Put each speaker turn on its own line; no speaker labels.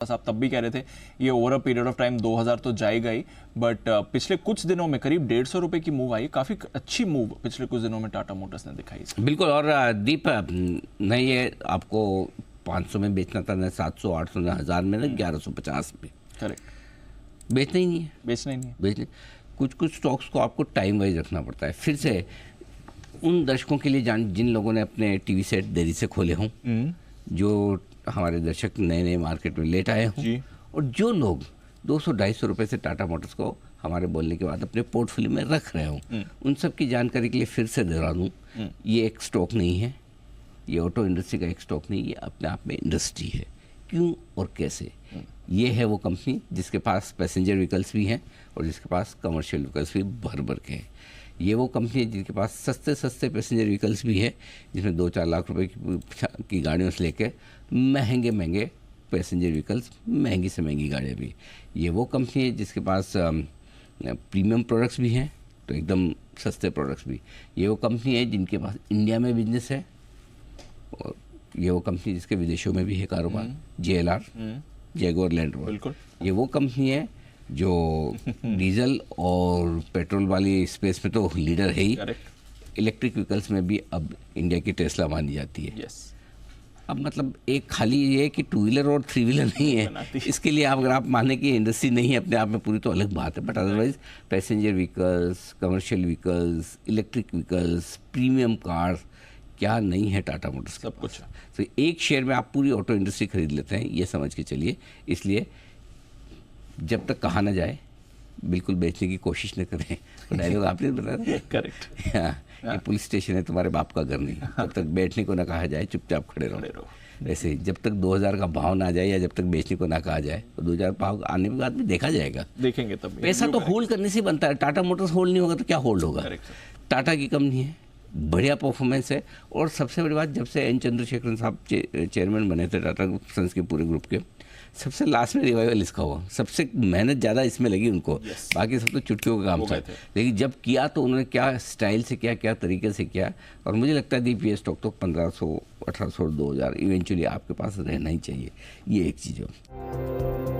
आप तब भी कह रहे थे ये over a period of time 2000 तो जाएगा ही, बट पिछले कुछ दिनों में करीब 150 रुपए की मूव आई, काफी अच्छी मूव पिछले कुछ दिनों में टाटा मोटर्स ने दिखाई।
बिल्कुल। और दीप, नहीं ये आपको 500 में बेचना था, न 700, 800, न 1000 में, न 1150 में।
करेक्ट।
बेचना ही नहीं है,
बेचना ही नहीं है।
बेचने कुछ कुछ स्टॉक्स को आपको टाइम वाइज रखना पड़ता है। फिर से उन दर्शकों के लिए जिन लोगों ने अपने टीवी सेट देरी से खोले हों, जो हमारे दर्शक नए नए मार्केट में लेट आए हों, और जो लोग 200-250 रुपये से टाटा मोटर्स को हमारे बोलने के बाद अपने पोर्टफोलियो में रख रहे हों, उन सब की जानकारी के लिए फिर से दोहरा दूँ, ये एक स्टॉक नहीं है, ये ऑटो इंडस्ट्री का एक स्टॉक नहीं, ये अपने आप में इंडस्ट्री है। क्यों और कैसे? ये है वो कंपनी जिसके पास पैसेंजर व्हीकल्स भी हैं और जिसके पास कमर्शियल व्हीकल्स भी भर भर के हैं। ये वो कंपनी है जिनके पास सस्ते सस्ते पैसेंजर व्हीकल्स भी है, जिसमें 2-4 लाख रुपए की गाड़ियों से लेकर महंगे महंगे पैसेंजर व्हीकल्स, महंगी से महंगी गाड़ियाँ भी। ये वो कंपनी है जिसके पास प्रीमियम प्रोडक्ट्स भी हैं, तो एकदम सस्ते प्रोडक्ट्स भी। ये वो कंपनी है जिनके पास इंडिया में बिजनेस है, और ये वो कंपनी जिसके विदेशों में भी है कारोबार, JLR, जैगुआर लैंड रोवर।
बिल्कुल।
ये वो कंपनी है जो डीजल और पेट्रोल वाली स्पेस में तो लीडर है ही, इलेक्ट्रिक व्हीकल्स में भी अब इंडिया की टेस्ला मानी जाती है। अब मतलब एक खाली ये है कि 2 व्हीलर और 3 व्हीलर नहीं है, इसके लिए अगर आप माने कि इंडस्ट्री नहीं है अपने आप में पूरी, तो अलग बात है। But otherwise passenger vehicles, commercial vehicles, electric vehicles, premium car, क्या नहीं है टाटा मोटर्स, सब कुछ। तो एक शेयर में आप पूरी ऑटो इंडस्ट्री खरीद लेते हैं, ये समझ के चलिए। इसलिए जब तक कहा ना जाए बिल्कुल बेचने की कोशिश न करें। तो डायलॉग आपने बताया।
करेक्ट।
ये पुलिस स्टेशन है, तुम्हारे बाप का घर नहीं। जब तक बैठने को ना कहा जाए चुपचाप खड़े रहो। ऐसे जब तक 2000 का भाव ना आ जाए या जब तक बेचने को ना कहा जाए, तो 2000 भाव आने के बाद भी देखा जाएगा,
देखेंगे तब।
पैसा तो होल्ड करने से बनता है। टाटा मोटर्स होल्ड नहीं होगा तो क्या होल्ड होगा? टाटा की कंपनी है, बढ़िया परफॉर्मेंस है। और सबसे बड़ी बात, जब से एन चंद्रशेखरन साहब चेयरमैन बने थे टाटा सन्स के पूरे ग्रुप के, सबसे लास्ट में रिवाइवल इसका हुआ। सबसे मेहनत ज़्यादा इसमें लगी उनको, बाकी सब तो चुटकियों का काम था। लेकिन जब किया तो उन्होंने क्या स्टाइल से किया, क्या तरीके से किया। और मुझे लगता है दीप, ये स्टॉक तो 1500, 1800, 2000 इवेंचुअली आपके पास रहना ही चाहिए। ये एक चीज़ हो।